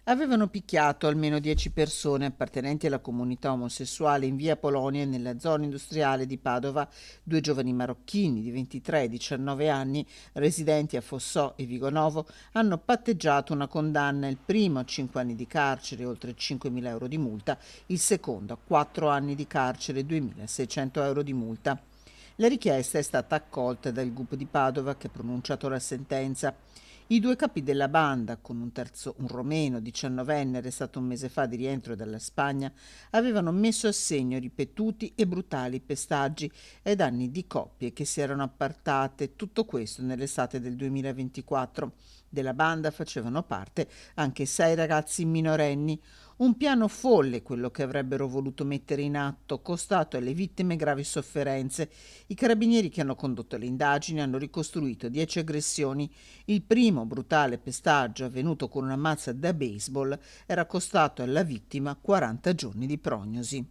Avevano picchiato almeno 10 persone appartenenti alla comunità omosessuale in via Polonia e nella zona industriale di Padova, due giovani marocchini di 23 e 19 anni, residenti a Fossò e Vigonovo, hanno patteggiato una condanna, il primo a 5 anni di carcere e oltre 5.000 euro di multa, il secondo a 4 anni di carcere e 2.600 euro di multa. La richiesta è stata accolta dal GUP di Padova che ha pronunciato la sentenza. I due capi della banda, con un terzo, un romeno 19enne arrestato un mese fa di rientro dalla Spagna, avevano messo a segno ripetuti e brutali pestaggi ai danni di coppie che si erano appartate, tutto questo nell'estate del 2024. Della banda facevano parte anche 6 ragazzi minorenni. Un piano folle quello che avrebbero voluto mettere in atto, costato alle vittime gravi sofferenze. I carabinieri che hanno condotto le indagini hanno ricostruito 10 aggressioni. Il primo brutale pestaggio, avvenuto con una mazza da baseball, era costato alla vittima 40 giorni di prognosi.